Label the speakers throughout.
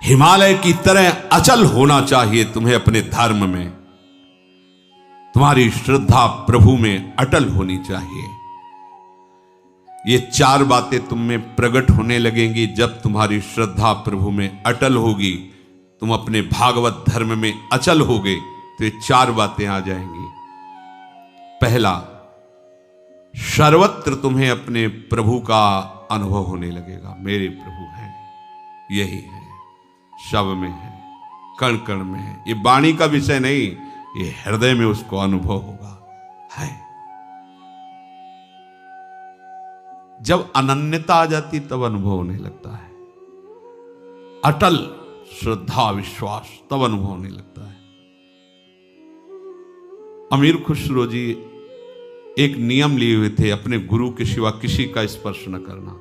Speaker 1: हिमालय की तरह अचल होना चाहिए तुम्हें अपने धर्म में। तुम्हारी श्रद्धा प्रभु में अटल होनी चाहिए। ये 4 बातें तुम में प्रकट होने लगेंगी जब तुम्हारी श्रद्धा प्रभु में अटल होगी। तुम अपने भागवत धर्म में अचल होगे तो ये 4 बातें आ जाएंगी। पहला, सर्वत्र तुम्हें अपने प्रभु का अनुभव होने लगेगा। मेरे प्रभु हैं, यही है, शव में है, कण कण में है। ये वाणी का विषय नहीं, ये हृदय में उसको अनुभव होगा। है जब अनन्यता आ जाती तब अनुभव होने लगता है। अटल श्रद्धा विश्वास तब अनुभव होने लगता है। अमीर खुसरो जी एक नियम लिए हुए थे, अपने गुरु के सिवा किसी का स्पर्श न करना।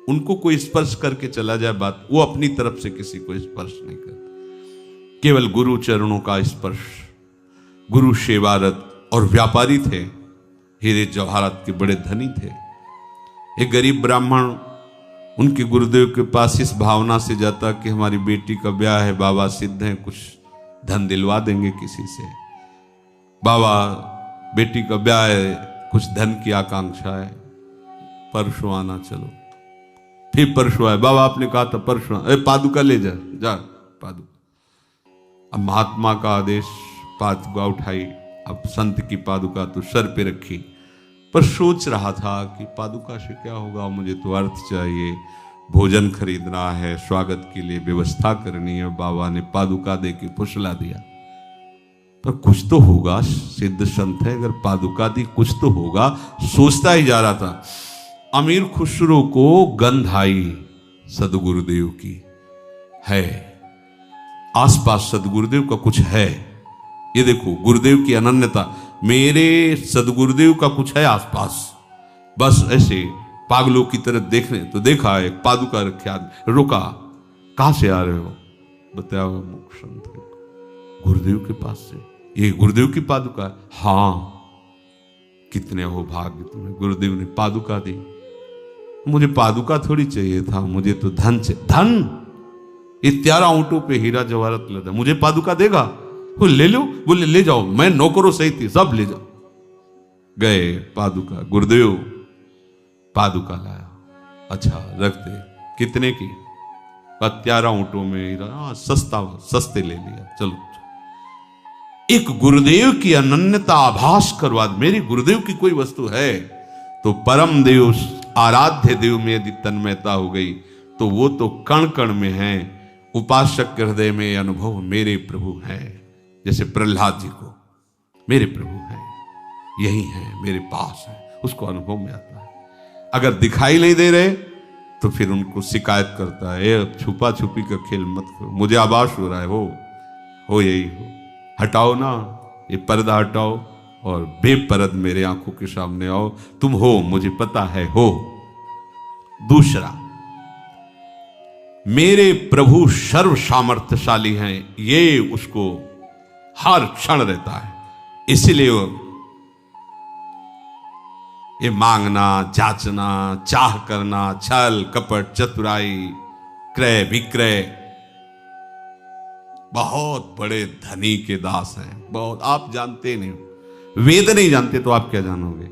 Speaker 1: उनको कोई स्पर्श करके चला जाए बात, वो अपनी तरफ से किसी को स्पर्श नहीं करते। केवल गुरु चरणों का स्पर्श। गुरु सेवारत और व्यापारी थे, हीरे जवाहरात के बड़े धनी थे। एक गरीब ब्राह्मण उनके गुरुदेव के पास इस भावना से जाता कि हमारी बेटी का ब्याह है, बाबा सिद्ध हैं, कुछ धन दिलवा देंगे किसी से। बाबा बेटी का ब्याह है, कुछ धन की आकांक्षा है, परसों आना चलो। फिर परसों आए, बाबा आपने कहा था परसों, पादुका ले जा पादुका। अब महात्मा का आदेश, पादुका उठाई। अब संत की पादुका तो सर पे रखी, पर सोच रहा था कि पादुका से क्या होगा, मुझे तो अर्थ चाहिए, भोजन खरीदना है, स्वागत के लिए व्यवस्था करनी है। बाबा ने पादुका दे के फुसला दिया, पर कुछ तो होगा, सिद्ध संत है, अगर पादुका दी कुछ तो होगा। सोचता ही जा रहा था। अमीर खुसरो को गंध आई सदगुरुदेव की, है आसपास सदगुरुदेव का कुछ है। ये देखो गुरुदेव की अनन्यता, मेरे सदगुरुदेव का कुछ है आसपास। बस ऐसे पागलों की तरह देखने तो देखा, एक पादुका रखे आदमी। रुका, कहां से आ रहे हो? बताया मुख संत गुरुदेव के पास से। ये गुरुदेव की पादुका? हाँ। कितने हो भाग्य तुम्हें, गुरुदेव ने पादुका दी। मुझे पादुका थोड़ी चाहिए था, मुझे तो धन चाहिए। धन? ये 13 ऊंटों पे हीरा जवाहरात लदा, मुझे पादुका देगा? वो ले लो। बोले ले जाओ, मैं नौकरों सही थी, सब ले जाओ। गए, पादुका, गुरुदेव पादुका लाया। अच्छा रख दे। कितने की? 13 ऊंटों में हीरा। सस्ते ले लिया, चलो। एक गुरुदेव की अनन्यता आभास करवा, मेरी गुरुदेव की कोई वस्तु है तो परम देव, आराध्य देव में यदि तन्मयता हो गई तो वो तो कण कण में है। उपासक के हृदय में अनुभव मेरे प्रभु है। जैसे प्रहलाद जी को मेरे प्रभु है, यही है, मेरे पास है, उसको अनुभव में आता है। अगर दिखाई नहीं दे रहे तो फिर उनको शिकायत करता है, छुपा छुपी का खेल मत करो, मुझे आभास हो रहा है, हो यही हो, हटाओ ना ये पर्दा, हटाओ और बेपरद मेरे आंखों के सामने आओ। तुम हो, मुझे पता है, हो। दूसरा, मेरे प्रभु सर्व सामर्थ्यशाली हैं, ये उसको हर क्षण रहता है। इसलिए ये मांगना, जांचना, चाह करना, छल कपट, चतुराई, क्रय विक्रय, बहुत बड़े धनी के दास हैं। बहुत, आप जानते नहीं, वेद नहीं जानते तो आप क्या जानोगे।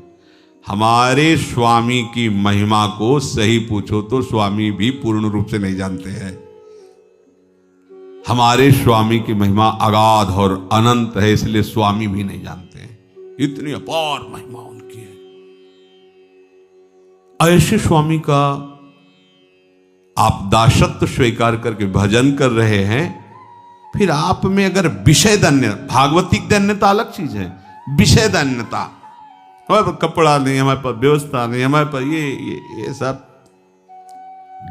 Speaker 1: हमारे स्वामी की महिमा को सही पूछो तो स्वामी भी पूर्ण रूप से नहीं जानते हैं। हमारे स्वामी की महिमा अगाध और अनंत है, इसलिए स्वामी भी नहीं जानते हैं। इतनी अपार महिमा उनकी है। ऐसे स्वामी का आप दासत्व स्वीकार करके भजन कर रहे हैं, फिर आप में अगर विषय धन्य, भागवतिक धन्यता अलग चीज है, विषय धन्यता, हमारे पास कपड़ा नहीं, हमारे पास व्यवस्था नहीं, हमारे पास ये सब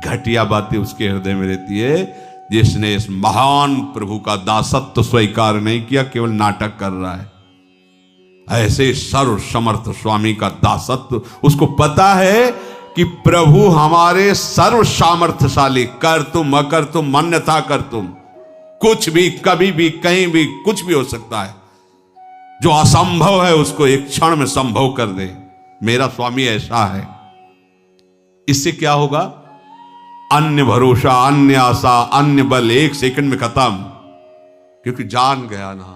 Speaker 1: घटिया बातें उसके हृदय में रहती है, जिसने इस महान प्रभु का दासत्व स्वीकार नहीं किया, केवल नाटक कर रहा है। ऐसे सर्व समर्थ स्वामी का दासत्व, उसको पता है कि प्रभु हमारे सर्व सामर्थ्यशाली, कर तुम अकर तुम मान्यता कर तुम, कुछ भी कभी भी कहीं भी कुछ भी हो सकता है। जो असंभव है उसको एक क्षण में संभव कर दे। मेरा स्वामी ऐसा है। इससे क्या होगा? अन्य भरोसा, अन्य आशा, अन्य बल 1 सेकंड में खत्म, क्योंकि जान गया ना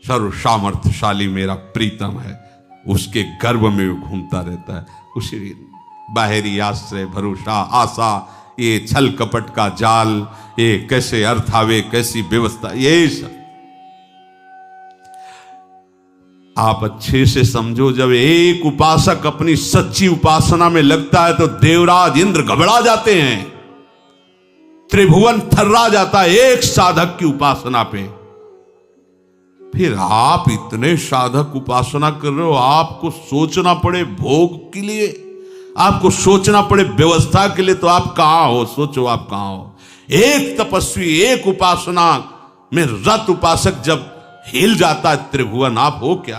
Speaker 1: सर्व सामर्थ्यशाली मेरा प्रीतम है, उसके गर्भ में वो घूमता रहता है। उसी बाहरी आश्रय, भरोसा, आशा, ये छल कपट का जाल, ये कैसे अर्थ आवे, कैसी व्यवस्था, ये सब आप अच्छे से समझो। जब एक उपासक अपनी सच्ची उपासना में लगता है तो देवराज इंद्र घबरा जाते हैं, त्रिभुवन थर्रा जाता है एक साधक की उपासना पे। फिर आप इतने साधक उपासना कर रहे हो, आपको सोचना पड़े भोग के लिए, आपको सोचना पड़े व्यवस्था के लिए, तो आप कहां हो? सोचो आप कहां हो? एक तपस्वी, एक उपासना में रत उपासक जब हिल जाता है त्रिभुवन, आप हो क्या?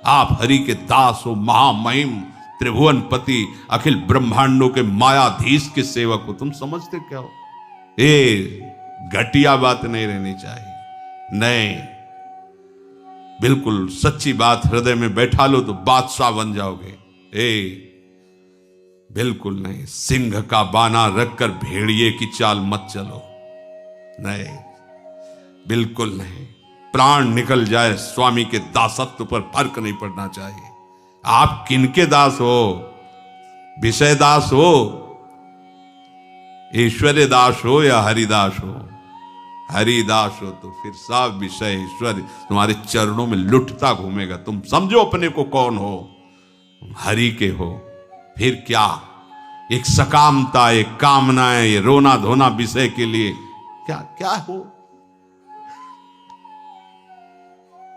Speaker 1: आप हरि के दास हो, महामहिम त्रिभुवनपति, अखिल ब्रह्मांडों के मायाधीश के सेवक हो। तुम समझते क्या हो? घटिया बात नहीं रहनी चाहिए। नहीं, बिल्कुल सच्ची बात हृदय में बैठा लो तो बादशाह बन जाओगे। बिल्कुल नहीं, सिंह का बाना रखकर भेड़िए की चाल मत चलो। नहीं, बिल्कुल नहीं। प्राण निकल जाए, स्वामी के दासत्व पर फर्क नहीं पड़ना चाहिए। आप किनके दास हो? विषय दास हो, ईश्वर्य दास हो या हरिदास हो? हरिदास हो तो फिर सब विषय ईश्वर तुम्हारे चरणों में लुटता घूमेगा। तुम समझो अपने को कौन हो, हरि के हो। फिर क्या एक सकामता, एक कामनाएं, ये रोना धोना विषय के लिए क्या क्या हो?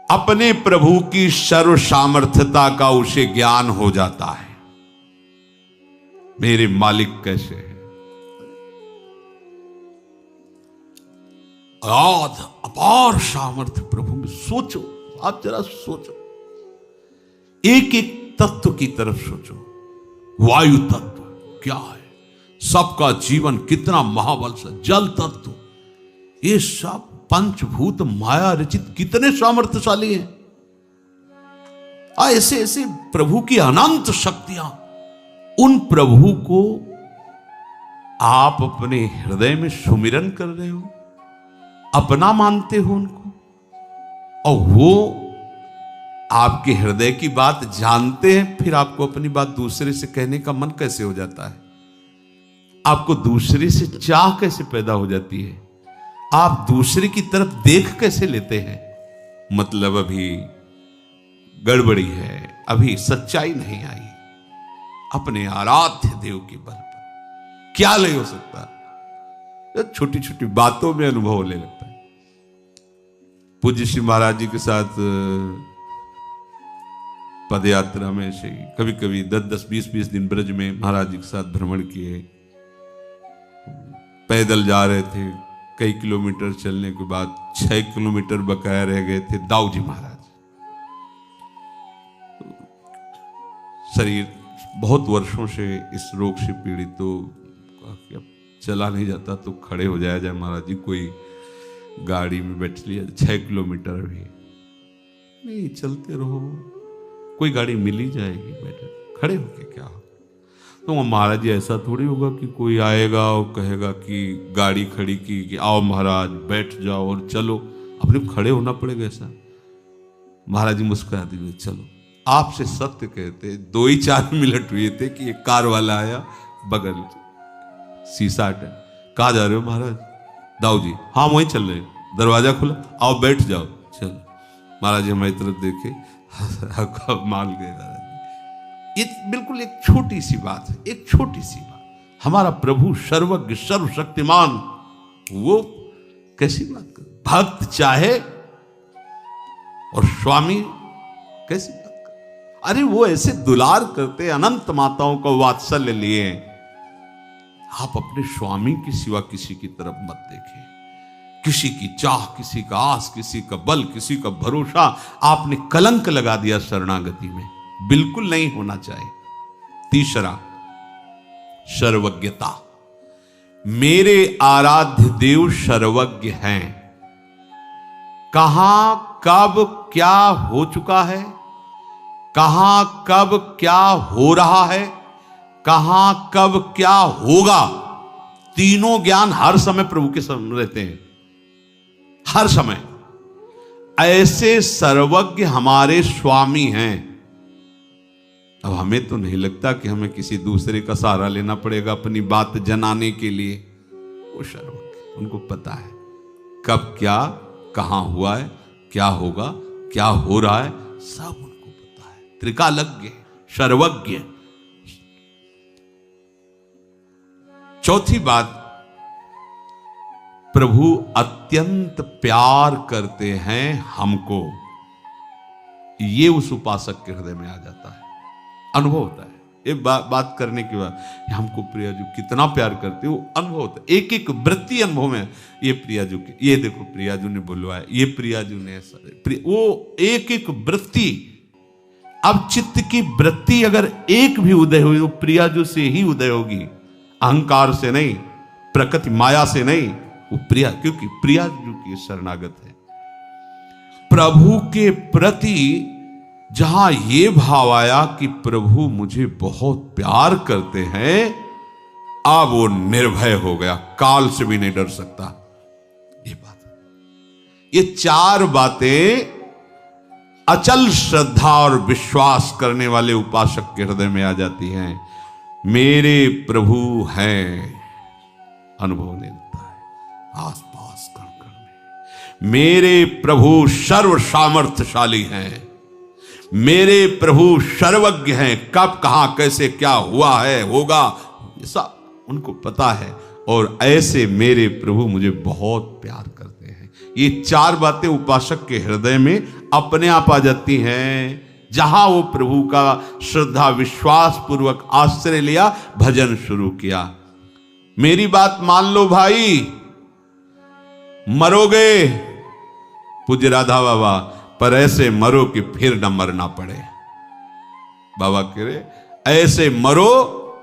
Speaker 1: अपने प्रभु की सर्व सामर्थ्यता का उसे ज्ञान हो जाता है, मेरे मालिक कैसे है। अपार सामर्थ्य प्रभु में। सोचो, आप जरा सोचो, एक एक तत्व की तरफ सोचो। वायु तत्व क्या है, सबका जीवन कितना महाबल से, जल तत्व, ये सब पंचभूत माया रचित कितने सामर्थ्यशाली हैं। ऐसे ऐसे प्रभु की अनंत शक्तियां, उन प्रभु को आप अपने हृदय में सुमिरन कर रहे हो, अपना मानते हो उनको, और वो आपके हृदय की बात जानते हैं। फिर आपको अपनी बात दूसरे से कहने का मन कैसे हो जाता है? आपको दूसरे से चाह कैसे पैदा हो जाती है? आप दूसरे की तरफ देख कैसे लेते हैं? मतलब अभी गड़बड़ी है, अभी सच्चाई नहीं आई। अपने आराध्य देव के बल पर क्या नहीं हो सकता? छोटी छोटी बातों में अनुभव होने लगता है। पूज्य श्री महाराज जी के साथ पद यात्रा में से कभी कभी 10-10, 20-20 दिन ब्रज में महाराज जी के साथ भ्रमण किए। पैदल जा रहे थे, कई किलोमीटर चलने के बाद 6 किलोमीटर बकाया रह गए थे। दाऊ जी महाराज, शरीर बहुत वर्षों से इस रोग से पीड़ित, तो चला नहीं जाता तो खड़े हो जाया जाए महाराज जी, कोई गाड़ी में बैठ लिया। 6 किलोमीटर भी नहीं, चलते रहो, कोई गाड़ी मिल ही जाएगी, बैठे खड़े होके क्या हो। तो महाराज जी ऐसा थोड़ी होगा कि कोई आएगा और कहेगा कि गाड़ी खड़ी की कि आओ महाराज बैठ जाओ और चलो, अपने को खड़े होना पड़ेगा ऐसा। महाराज जी मुस्कुराते हुए, चलो। आपसे सत्य कहते 2 ही 4 मिनट हुए थे कि एक कार वाला आया, बगल शीशा हटा, कहाँ जा रहे हो महाराज? दाऊ जी, हाँ वहीं चल रहे, दरवाजा खुला, आओ बैठ जाओ। चलो महाराज जी हमारी तरफ देखे, मान गए महाराज। ये बिल्कुल एक छोटी सी बात है, एक छोटी सी बात। हमारा प्रभु सर्वज्ञ सर्वशक्तिमान, वो कैसी बात कर, भक्त चाहे और स्वामी कैसी बात कर। अरे वो ऐसे दुलार करते, अनंत माताओं को वात्सल्य लिए। आप अपने स्वामी की सिवा किसी की तरफ मत देखें। किसी की चाह, किसी का आस, किसी का बल, किसी का भरोसा, आपने कलंक लगा दिया शरणागति में। बिल्कुल नहीं होना चाहिए। तीसरा, सर्वज्ञता। मेरे आराध्य देव सर्वज्ञ हैं। कहां कब क्या हो चुका है, कहां कब क्या हो रहा है, कहां कब क्या होगा, तीनों ज्ञान हर समय प्रभु के सामने रहते हैं, हर समय। ऐसे सर्वज्ञ हमारे स्वामी हैं। अब हमें तो नहीं लगता कि हमें किसी दूसरे का सहारा लेना पड़ेगा अपनी बात जनाने के लिए। वो सर्वज्ञ, उनको पता है कब क्या कहां हुआ है, क्या होगा, क्या हो रहा है, सब उनको पता है। त्रिकालज्ञ, सर्वज्ञ। चौथी बात, प्रभु अत्यंत प्यार करते हैं हमको। ये उस उपासक के हृदय में आ जाता है, अनुभव होता है। ये बात करने के बाद हमको प्रियाजू कितना प्यार करते हो, अनुभव होता है। एक एक वृत्ति अनुभव में, ये प्रियाजू के, ये देखो प्रियाजू ने बुलवाया, ये प्रियाजू ने ऐसा, वो एक एक वृत्ति। अब चित्त की वृत्ति अगर एक भी उदय हुई तो प्रियाजू से ही उदय होगी, अहंकार से नहीं, प्रकृति माया से नहीं। वो प्रिया, क्योंकि प्रियाजू की शरणागत है। प्रभु के प्रति जहां ये भाव आया कि प्रभु मुझे बहुत प्यार करते हैं, अब वो निर्भय हो गया, काल से भी नहीं डर सकता। ये बात, ये चार बातें अचल श्रद्धा और विश्वास करने वाले उपासक के हृदय में आ जाती हैं। मेरे प्रभु हैं, अनुभव नहीं लगता है आस पास कण कण में। मेरे प्रभु सर्व सामर्थ्यशाली हैं, मेरे प्रभु सर्वज्ञ हैं, कब कहां कैसे क्या हुआ है होगा, ये सब उनको पता है। और ऐसे मेरे प्रभु मुझे बहुत प्यार करते हैं। ये चार बातें उपासक के हृदय में अपने आप आ जाती हैं। जहां वो प्रभु का श्रद्धा विश्वास पूर्वक आश्रय लिया, भजन शुरू किया। मेरी बात मान लो भाई, मरोगे पूज्य राधा बाबा, पर ऐसे मरो कि फिर न मरना पड़े। बाबा कह रहे ऐसे मरो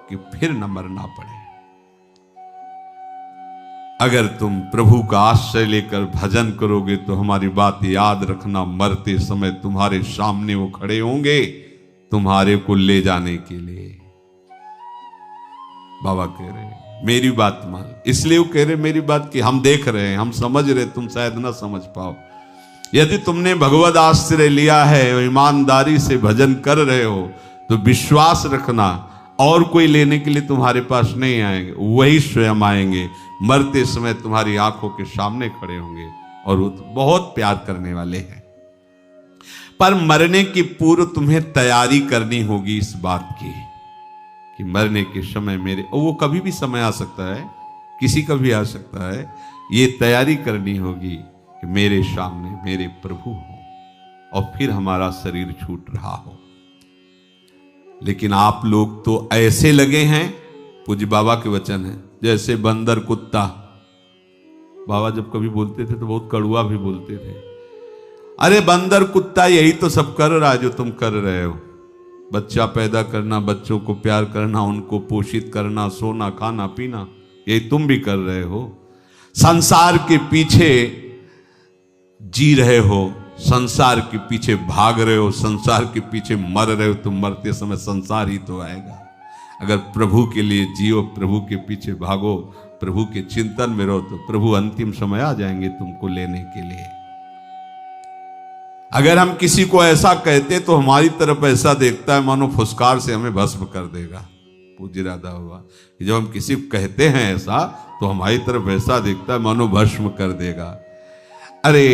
Speaker 1: कि फिर न मरना पड़े। अगर तुम प्रभु का आश्रय लेकर भजन करोगे तो हमारी बात याद रखना, मरते समय तुम्हारे सामने वो खड़े होंगे तुम्हारे को ले जाने के लिए। बाबा कह रहे मेरी बात मान, इसलिए वो कह रहे मेरी बात कि हम देख रहे हैं, हम समझ रहे, तुम शायद ना समझ पाओ। यदि तुमने भगवद आश्रय लिया है, ईमानदारी से भजन कर रहे हो, तो विश्वास रखना और कोई लेने के लिए तुम्हारे पास नहीं आएंगे, वही स्वयं आएंगे, मरते समय तुम्हारी आंखों के सामने खड़े होंगे। और वो तो बहुत प्यार करने वाले हैं। पर मरने की पूर्व तुम्हें तैयारी करनी होगी इस बात की कि मरने के समय मेरे, और वो कभी भी समय आ सकता है, किसी का भी आ सकता है। ये तैयारी करनी होगी कि मेरे सामने मेरे प्रभु हो और फिर हमारा शरीर छूट रहा हो। लेकिन आप लोग तो ऐसे लगे हैं, पूज्य बाबा के वचन है, जैसे बंदर कुत्ता। बाबा जब कभी बोलते थे तो बहुत कड़वा भी बोलते थे। अरे बंदर कुत्ता यही तो सब कर रहा है जो तुम कर रहे हो। बच्चा पैदा करना, बच्चों को प्यार करना, उनको पोषित करना, सोना खाना पीना, यही तुम भी कर रहे हो। संसार के पीछे जी रहे हो, संसार के पीछे भाग रहे हो, संसार के पीछे मर रहे हो। तुम मरते समय संसार ही तो आएगा। अगर प्रभु के लिए जियो, प्रभु के पीछे भागो, प्रभु के चिंतन में रहो, तो प्रभु अंतिम समय आ जाएंगे तुमको लेने के लिए। अगर हम किसी को ऐसा कहते तो हमारी तरफ ऐसा देखता है मानो फुसकार से हमें भस्म कर देगा। पूज्य राधा हुआ, जब हम किसी को कहते हैं ऐसा तो हमारी तरफ ऐसा देखता है मानो भस्म कर देगा। अरे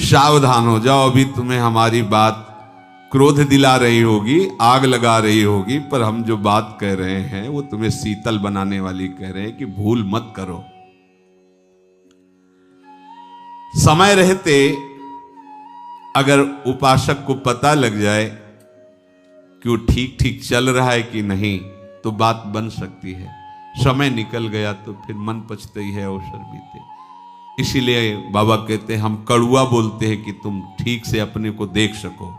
Speaker 1: सावधान हो जाओ, अभी तुम्हें हमारी बात क्रोध दिला रही होगी, आग लगा रही होगी, पर हम जो बात कह रहे हैं वो तुम्हें शीतल बनाने वाली कह रहे हैं कि भूल मत करो। समय रहते अगर उपासक को पता लग जाए कि वो ठीक ठीक चल रहा है कि नहीं, तो बात बन सकती है। समय निकल गया तो फिर मन पछते ही है, अवसर बीते। इसीलिए बाबा कहते हैं हम कड़ुआ बोलते हैं कि तुम ठीक से अपने को देख सको,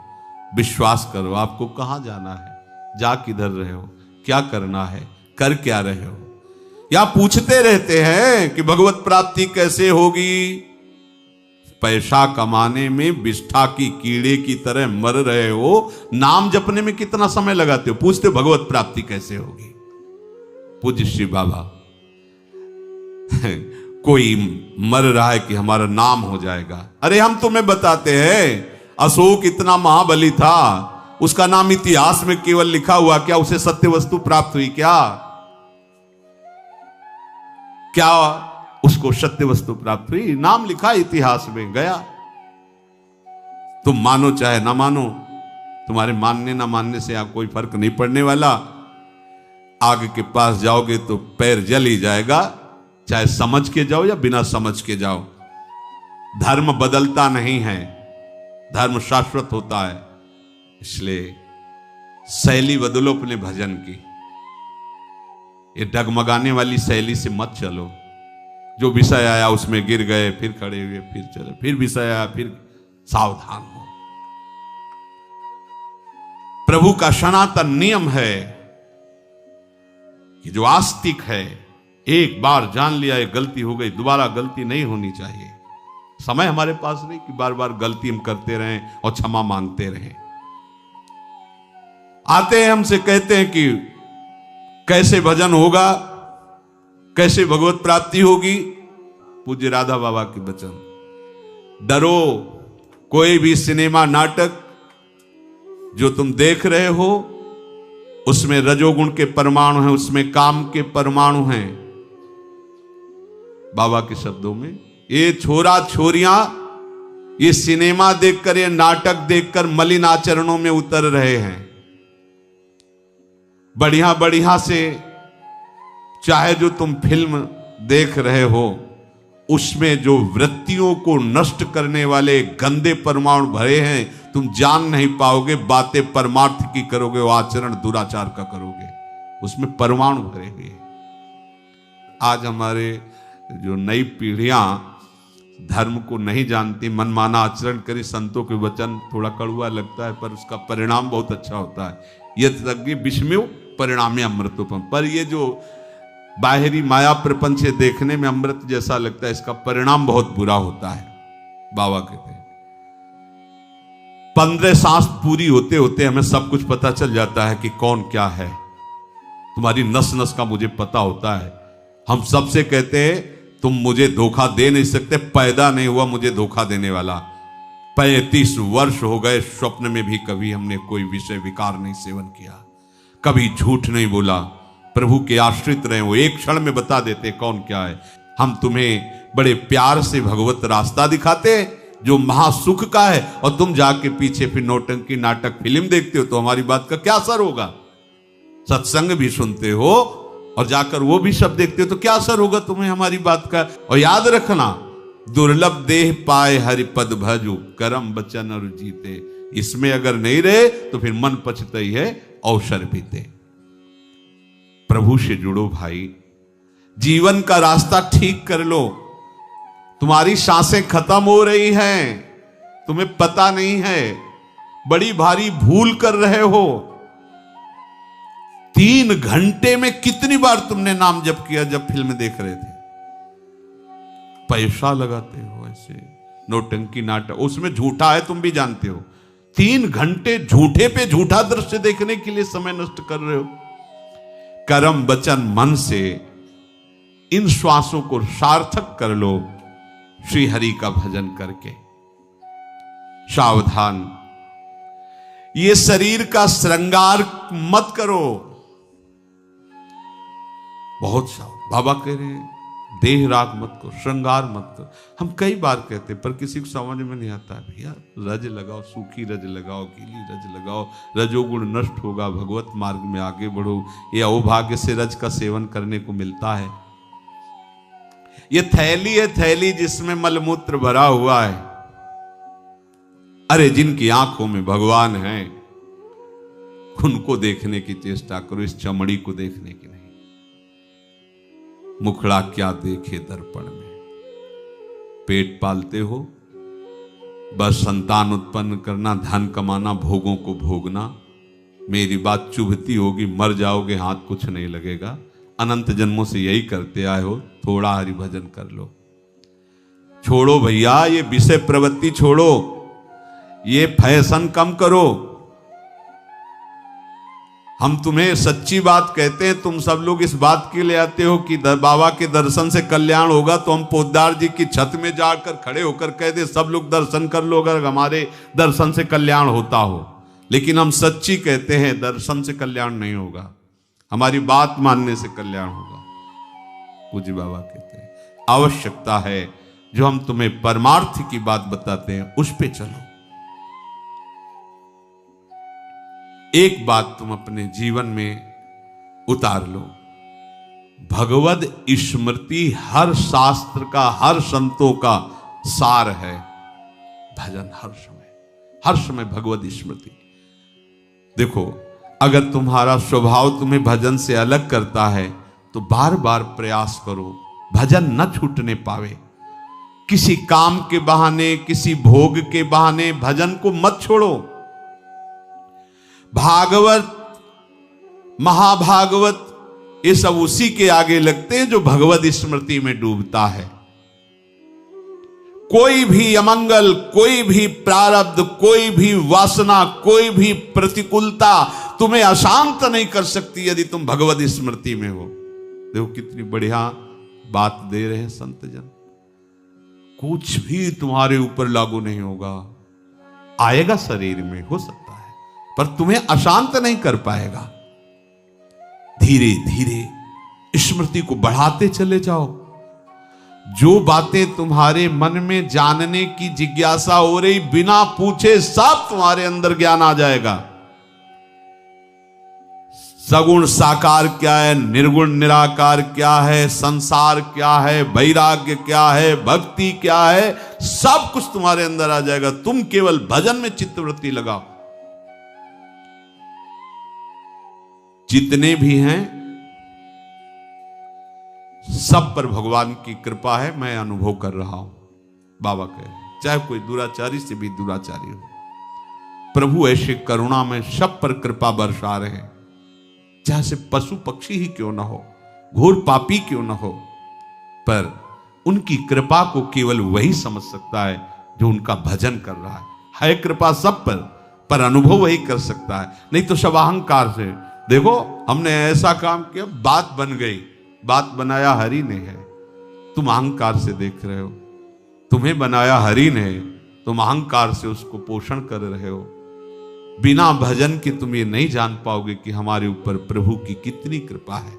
Speaker 1: विश्वास करो। आपको कहाँ जाना है, जा किधर रहे हो, क्या करना है, कर क्या रहे हो। या पूछते रहते हैं कि भगवत प्राप्ति कैसे होगी। पैसा कमाने में विष्ठा की कीड़े की तरह मर रहे हो, नाम जपने में कितना समय लगाते हो, पूछते हो भगवत प्राप्ति कैसे होगी। पूज्य श्री बाबा कोई मर रहा है कि हमारा नाम हो जाएगा। अरे हम तुम्हें बताते हैं, अशोक इतना महाबली था, उसका नाम इतिहास में केवल लिखा हुआ, क्या उसे सत्य वस्तु प्राप्त हुई? क्या उसको सत्य वस्तु प्राप्त हुई? नाम लिखा इतिहास में, गया। तुम मानो चाहे ना मानो, तुम्हारे मानने ना मानने से यहाँ कोई फर्क नहीं पड़ने वाला। आग के पास जाओगे तो पैर जल ही जाएगा, चाहे समझ के जाओ या बिना समझ के जाओ। धर्म बदलता नहीं है, धर्म शाश्वत होता है। इसलिए शैली बदलो अपने भजन की, ये डगमगाने वाली शैली से मत चलो। जो विषय आया उसमें गिर गए, फिर खड़े हुए, फिर चले, फिर विषय आया, फिर सावधान हो। प्रभु का सनातन नियम है कि जो आस्तिक है, एक बार जान लिया ये गलती हो गई, दोबारा गलती नहीं होनी चाहिए। समय हमारे पास नहीं कि बार बार गलती हम करते रहें और क्षमा मांगते रहें। आते हैं हमसे कहते हैं कि कैसे भजन होगा, कैसे भगवत प्राप्ति होगी। पूज्य राधा बाबा के वचन, डरो कोई भी सिनेमा नाटक जो तुम देख रहे हो उसमें रजोगुण के परमाणु हैं, उसमें काम के परमाणु हैं। बाबा के शब्दों में, ये छोरा छोरियां ये सिनेमा देखकर, ये नाटक देखकर मलिन आचरणों में उतर रहे हैं। बढ़िया बढ़िया से चाहे जो तुम फिल्म देख रहे हो, उसमें जो वृत्तियों को नष्ट करने वाले गंदे परमाणु भरे हैं, तुम जान नहीं पाओगे। बातें परमार्थ की करोगे, वो आचरण दुराचार का करोगे, उसमें परमाणु भरे हुए। आज हमारे जो नई पीढ़ियां धर्म को नहीं जानती, मनमाना आचरण करे, संतों के वचन थोड़ा कड़वा लगता है पर उसका परिणाम बहुत अच्छा होता है। यज्ञ विस्मयो परिणामे अमृतोपम। पर ये जो बाहरी माया प्रपंच देखने में अमृत जैसा लगता है, इसका परिणाम बहुत बुरा होता है। बाबा कहते हैं 15 सांस पूरी होते होते हमें सब कुछ पता चल जाता है कि कौन क्या है। तुम्हारी नस नस का मुझे पता होता है। हम सबसे कहते हैं तुम मुझे धोखा दे नहीं सकते, पैदा नहीं हुआ मुझे धोखा देने वाला। 35 वर्ष हो गए, स्वप्न में भी कभी हमने कोई विषय विकार नहीं सेवन किया, कभी झूठ नहीं बोला। प्रभु के आश्रित रहे, वो एक क्षण में बता देते कौन क्या है। हम तुम्हें बड़े प्यार से भगवत रास्ता दिखाते जो महासुख का है, और तुम जाके पीछे फिर नौटंकी नाटक फिल्म देखते हो, तो हमारी बात का क्या असर होगा? सत्संग भी सुनते हो और जाकर वो भी सब देखते हो, तो क्या असर होगा तुम्हें हमारी बात का? और याद रखना, दुर्लभ देह पाए हरिपद भजो, करम बचन और जीते। इसमें अगर नहीं रहे तो फिर मन पछता ही है, अवसर बीते। प्रभु से जुड़ो भाई, जीवन का रास्ता ठीक कर लो। तुम्हारी सांसें खत्म हो रही हैं, तुम्हें पता नहीं है, बड़ी भारी भूल कर रहे हो। 3 घंटे में कितनी बार तुमने नाम जप किया जब फिल्म देख रहे थे? पैसा लगाते हो ऐसे नौटंकी नाटक, उसमें झूठा है तुम भी जानते हो। 3 घंटे झूठे पे झूठा दृश्य देखने के लिए समय नष्ट कर रहे हो। कर्म वचन मन से इन श्वासों को सार्थक कर लो, श्री हरि का भजन करके। सावधान, ये शरीर का श्रृंगार मत करो। बहुत सावधान, बाबा कह रहे हैं देह राग मत करो, श्रृंगार मत करो। हम कई बार कहते पर किसी को समझ में नहीं आता है। भैया रज लगाओ, सूखी रज लगाओ, गीली रज लगाओ, रजोगुण नष्ट होगा, भगवत मार्ग में आगे बढ़ो। ये अहोभाग्य से रज का सेवन करने को मिलता है। ये थैली है, थैली जिसमें मलमूत्र भरा हुआ है। अरे जिनकी आंखों में भगवान है उनको देखने की चेष्टा करो, इस चमड़ी को देखने की नहीं। मुखड़ा क्या देखे दर्पण में। पेट पालते हो, बस संतान उत्पन्न करना, धन कमाना, भोगों को भोगना। मेरी बात चुभती होगी, मर जाओगे हाथ कुछ नहीं लगेगा। अनंत जन्मों से यही करते आए हो, थोड़ा हरि भजन कर लो। छोड़ो भैया ये विषय प्रवृत्ति छोड़ो, ये फैशन कम करो। हम तुम्हें सच्ची बात कहते हैं, तुम सब लोग इस बात के लिए आते हो कि बाबा के दर्शन से कल्याण होगा, तो हम पोद्दार जी की छत में जाकर खड़े होकर कह दे सब लोग दर्शन कर लो अगर हमारे दर्शन से कल्याण होता हो। लेकिन हम सच्ची कहते हैं, दर्शन से कल्याण नहीं होगा, हमारी बात मानने से कल्याण होगा। पूज्य बाबा कहते हैं आवश्यकता है जो हम तुम्हें परमार्थ की बात बताते हैं उस पे चलो। एक बात तुम अपने जीवन में उतार लो, भगवद स्मृति हर शास्त्र का, हर संतों का सार है। भजन हर समय भगवद स्मृति। देखो, अगर तुम्हारा स्वभाव तुम्हें भजन से अलग करता है तो बार बार प्रयास करो, भजन न छूटने पावे। किसी काम के बहाने, किसी भोग के बहाने भजन को मत छोड़ो। भागवत, महाभागवत, ये सब उसी के आगे लगते हैं जो भगवद स्मृति में डूबता है। कोई भी अमंगल, कोई भी प्रारब्ध, कोई भी वासना, कोई भी प्रतिकूलता तुम्हें अशांत नहीं कर सकती यदि तुम भगवद स्मृति में हो। देखो कितनी बढ़िया बात दे रहे हैं संत जन। कुछ भी तुम्हारे ऊपर लागू नहीं होगा, आएगा शरीर में हो सकता है, पर तुम्हें अशांत नहीं कर पाएगा। धीरे धीरे स्मृति को बढ़ाते चले जाओ। जो बातें तुम्हारे मन में जानने की जिज्ञासा हो रही, बिना पूछे सब तुम्हारे अंदर ज्ञान आ जाएगा। सगुण साकार क्या है, निर्गुण निराकार क्या है, संसार क्या है, वैराग्य क्या है, भक्ति क्या है, सब कुछ तुम्हारे अंदर आ जाएगा। तुम केवल भजन में चित्तवृत्ति लगाओ। जितने भी हैं सब पर भगवान की कृपा है, मैं अनुभव कर रहा हूं। बाबा कहे चाहे कोई दुराचारी से भी दुराचारी हो, प्रभु ऐसे करुणा में सब पर कृपा बरसा रहे हैं। चाहे से पशु पक्षी ही क्यों ना हो, घोर पापी क्यों ना हो, पर उनकी कृपा को केवल वही समझ सकता है जो उनका भजन कर रहा है कृपा सब पर अनुभव वही कर सकता है। नहीं तो सब अहंकार से, देखो हमने ऐसा काम किया, बात बन गई, बात बनाया हरि ने है, तुम अहंकार से देख रहे हो। तुम्हें बनाया हरि ने, तुम अहंकार से उसको पोषण कर रहे हो। बिना भजन के तुम ये नहीं जान पाओगे कि हमारे ऊपर प्रभु की कितनी कृपा है।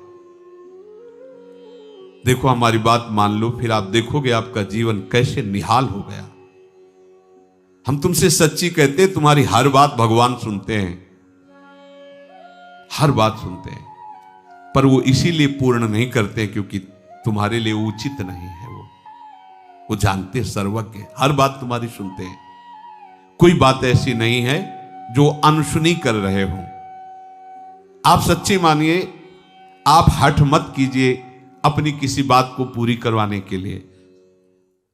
Speaker 1: देखो हमारी बात मान लो, फिर आप देखोगे आपका जीवन कैसे निहाल हो गया। हम तुमसे सच्ची कहते, तुम्हारी हर बात भगवान सुनते हैं, हर बात सुनते हैं, पर वो इसीलिए पूर्ण नहीं करते क्योंकि तुम्हारे लिए उचित नहीं है। वो जानते, सर्वज्ञ, हर बात तुम्हारी सुनते हैं। कोई बात ऐसी नहीं है जो अनसुनी कर रहे हो। आप सच्ची मानिए, आप हठ मत कीजिए अपनी किसी बात को पूरी करवाने के लिए।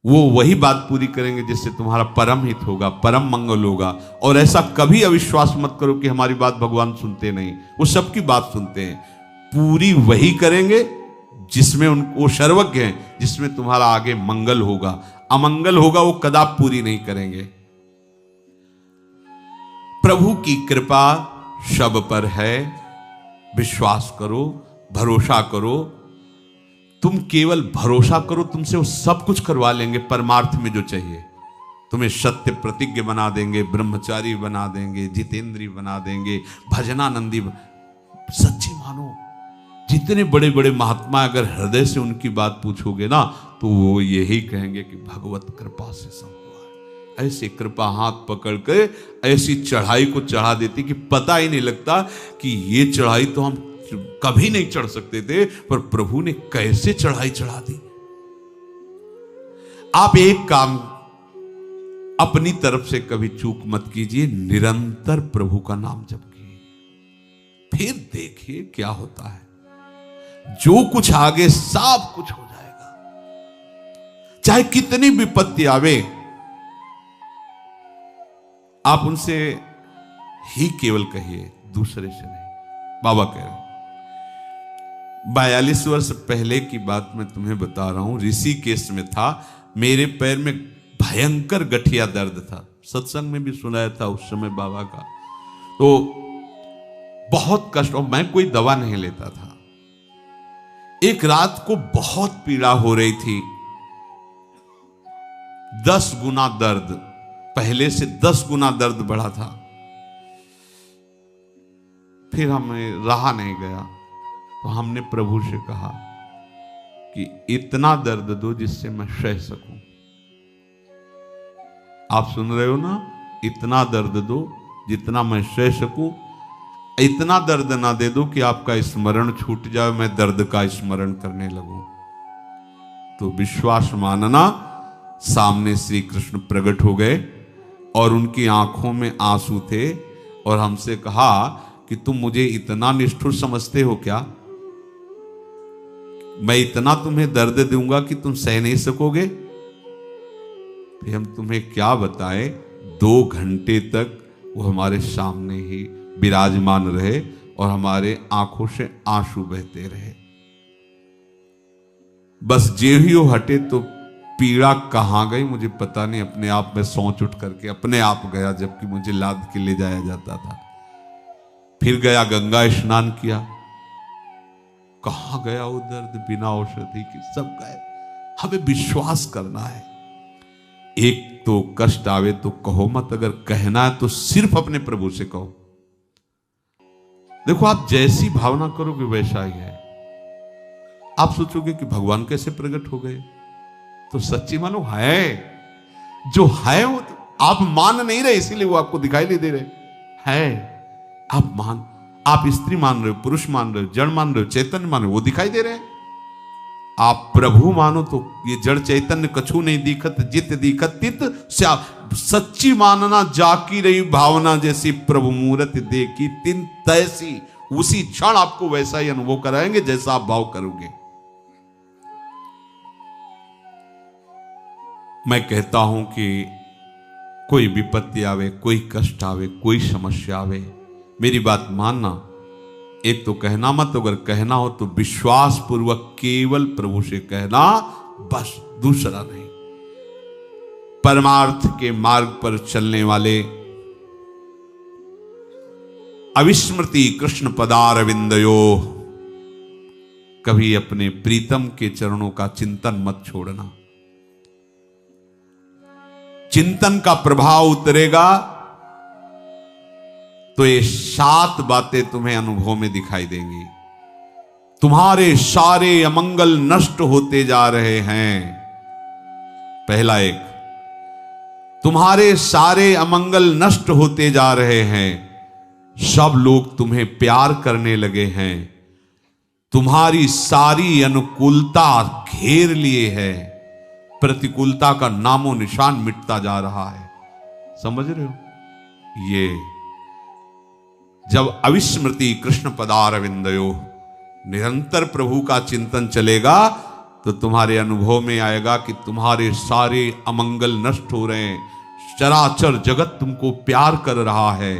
Speaker 1: वो वही बात पूरी करेंगे जिससे तुम्हारा परम हित होगा, परम मंगल होगा। और ऐसा कभी अविश्वास मत करो कि हमारी बात भगवान सुनते नहीं, वो सबकी बात सुनते हैं। पूरी वही करेंगे जिसमें उनको सर्वज्ञ हैं, जिसमें तुम्हारा आगे मंगल होगा। अमंगल होगा वो कदाप पूरी नहीं करेंगे। प्रभु की कृपा सब पर है, विश्वास करो, भरोसा करो। तुम केवल भरोसा करो, तुमसे वो सब कुछ करवा लेंगे परमार्थ में जो चाहिए। तुम्हें सत्य प्रतिज्ञ बना देंगे, ब्रह्मचारी बना देंगे, जितेंद्री बना देंगे, भजनानंदी। सच्ची मानो, जितने बड़े बड़े महात्मा अगर हृदय से उनकी बात पूछोगे ना, तो वो यही कहेंगे कि भगवत कृपा से सब हुआ है। ऐसे कृपा हाथ पकड़ के ऐसी चढ़ाई को चढ़ा देती कि पता ही नहीं लगता कि ये चढ़ाई तो हम कभी नहीं चढ़ सकते थे, पर प्रभु ने कैसे चढ़ाई चढ़ा दी। आप एक काम अपनी तरफ से कभी चूक मत कीजिए, निरंतर प्रभु का नाम जपिए, फिर देखिए क्या होता है। जो कुछ आगे सब कुछ हो जाएगा। चाहे कितनी विपत्ति आवे, आप उनसे ही केवल कहिए, दूसरे से नहीं। बाबा कह रहे 42 वर्ष पहले की बात मैं तुम्हें बता रहा हूं। ऋषिकेश में था, मेरे पैर में भयंकर गठिया दर्द था। सत्संग में भी सुनाया था उस समय बाबा का। तो बहुत कष्ट, और मैं कोई दवा नहीं लेता था। एक रात को बहुत पीड़ा हो रही थी, 10 गुना दर्द, पहले से 10 गुना दर्द बढ़ा था। फिर हमें रहा नहीं गया, तो हमने प्रभु से कहा कि इतना दर्द दो जिससे मैं सह सकूं। आप सुन रहे हो ना, इतना दर्द दो जितना मैं सह सकूं। इतना दर्द ना दे दो कि आपका स्मरण छूट जाए, मैं दर्द का स्मरण करने लगूं। तो विश्वास मानना, सामने श्री कृष्ण प्रकट हो गए और उनकी आंखों में आंसू थे, और हमसे कहा कि तुम मुझे इतना निष्ठुर समझते हो क्या? मैं इतना तुम्हें दर्द दूंगा कि तुम सह नहीं सकोगे? फिर हम तुम्हें क्या बताएं, 2 घंटे तक वो हमारे सामने ही विराजमान रहे और हमारे आंखों से आंसू बहते रहे। बस जे ही वो हटे तो पीड़ा कहां गई मुझे पता नहीं, अपने आप में सोच उठ करके अपने आप गया, जबकि मुझे लाद के ले जाया जाता था। फिर गया, गंगा स्नान किया, कहां गया वो दर्द, बिना औषधि की सब गए। हमें विश्वास करना है। एक तो कष्ट आवे तो कहो मत, अगर कहना है तो सिर्फ अपने प्रभु से कहो। देखो, आप जैसी भावना करोगे वैसा ही है। आप सोचोगे कि भगवान कैसे प्रकट हो गए, तो सच्ची मानो है, जो है वो तो आप मान नहीं रहे, इसीलिए वो आपको दिखाई नहीं दे रहे है। आप स्त्री मान रहे हो, पुरुष मान रहे हो, जड़ मान रहे हो, चैतन्य मान रहे हो, वो दिखाई दे रहे हैं। आप प्रभु मानो तो ये जड़ चैतन्य कछु नहीं दिखत, जित दिखत तित श्याम। सच्ची मानना, जाकी रही भावना, जैसी प्रभु मूरत देखी तिन तैसी। उसी क्षण आपको वैसा ही अनुभव कराएंगे जैसा आप भाव करोगे। मैं कहता हूं कि कोई विपत्ति आवे, कोई कष्ट आवे, कोई समस्या आवे, मेरी बात मानना। एक तो कहना मत, अगर कहना हो तो विश्वास पूर्वक केवल प्रभु से कहना, बस, दूसरा नहीं। परमार्थ के मार्ग पर चलने वाले अविस्मृति कृष्ण पदारविंदयो, कभी अपने प्रीतम के चरणों का चिंतन मत छोड़ना। चिंतन का प्रभाव उतरेगा तो ये 7 बातें तुम्हें अनुभव में दिखाई देंगी। तुम्हारे सारे अमंगल नष्ट होते जा रहे हैं। पहला एक, तुम्हारे सारे अमंगल नष्ट होते जा रहे हैं। सब लोग तुम्हें प्यार करने लगे हैं। तुम्हारी सारी अनुकूलता घेर लिए है। प्रतिकूलता का नामो निशान मिटता जा रहा है। समझ रहे हो? ये जब अविस्मृति कृष्ण पदारविंदयो, निरंतर प्रभु का चिंतन चलेगा तो तुम्हारे अनुभव में आएगा कि तुम्हारे सारे अमंगल नष्ट हो रहे हैं। चराचर जगत तुमको प्यार कर रहा है।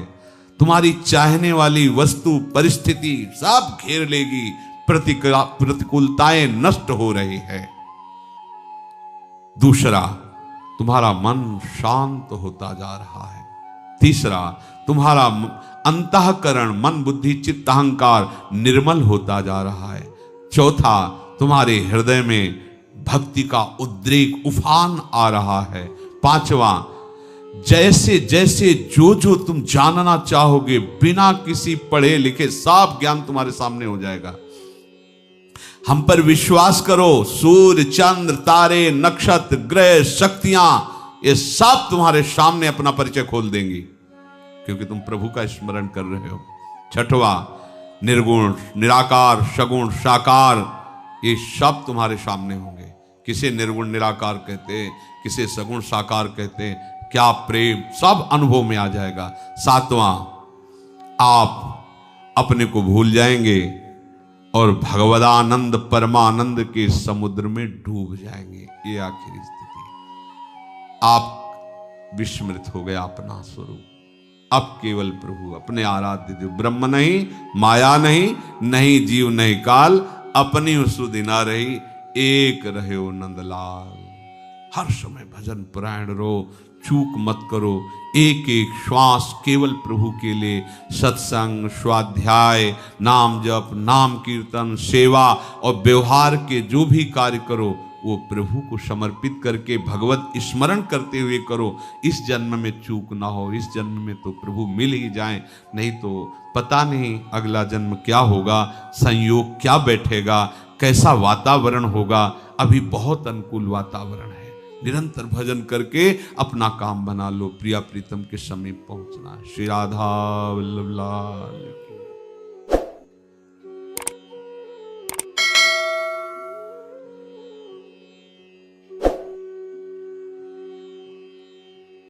Speaker 1: तुम्हारी चाहने वाली वस्तु, परिस्थिति सब घेर लेगी। प्रतिकूलताएं नष्ट हो रही है। दूसरा, तुम्हारा मन शांत होता जा रहा है। तीसरा, तुम्हारा अंतःकरण, मन, बुद्धि, चित्त, अहंकार निर्मल होता जा रहा है। चौथा, तुम्हारे हृदय में भक्ति का उद्रेक, उफान आ रहा है। पांचवा, जैसे जैसे जो जो तुम जानना चाहोगे, बिना किसी पढ़े लिखे सब ज्ञान तुम्हारे सामने हो जाएगा। हम पर विश्वास करो। सूर्य, चंद्र, तारे, नक्षत्र, ग्रह, शक्तियां, ये सब तुम्हारे सामने अपना परिचय खोल देंगी, क्योंकि तुम प्रभु का स्मरण कर रहे हो। छठवा, निर्गुण, निराकार, सगुण, साकार, ये सब तुम्हारे सामने होंगे। किसे निर्गुण निराकार कहते हैं, किसे सगुण साकार कहते हैं, क्या प्रेम, सब अनुभव में आ जाएगा। सातवां, आप अपने को भूल जाएंगे और भगवदानंद, परमानंद के समुद्र में डूब जाएंगे। ये आखिरी स्थिति। आप विस्मृत हो गए अपना स्वरूप। अब केवल प्रभु, अपने आराध्य देव, ब्रह्म नहीं, माया नहीं, नहीं जीव नहीं काल, अपनी सुधिना रही, एक रहे हो नंदलाल। हर समय भजन परायण रहो, चूक मत करो। एक एक श्वास केवल प्रभु के लिए, सत्संग, स्वाध्याय, नाम जप, नाम कीर्तन, सेवा और व्यवहार के जो भी कार्य करो वो प्रभु को समर्पित करके भगवत स्मरण करते हुए करो। इस जन्म में चूक ना हो, इस जन्म में तो प्रभु मिल ही जाए, नहीं तो पता नहीं अगला जन्म क्या होगा, संयोग क्या बैठेगा, कैसा वातावरण होगा। अभी बहुत अनुकूल वातावरण है, निरंतर भजन करके अपना काम बना लो, प्रिया प्रीतम के समीप पहुंचना। श्री राधा वल्लभ लाल।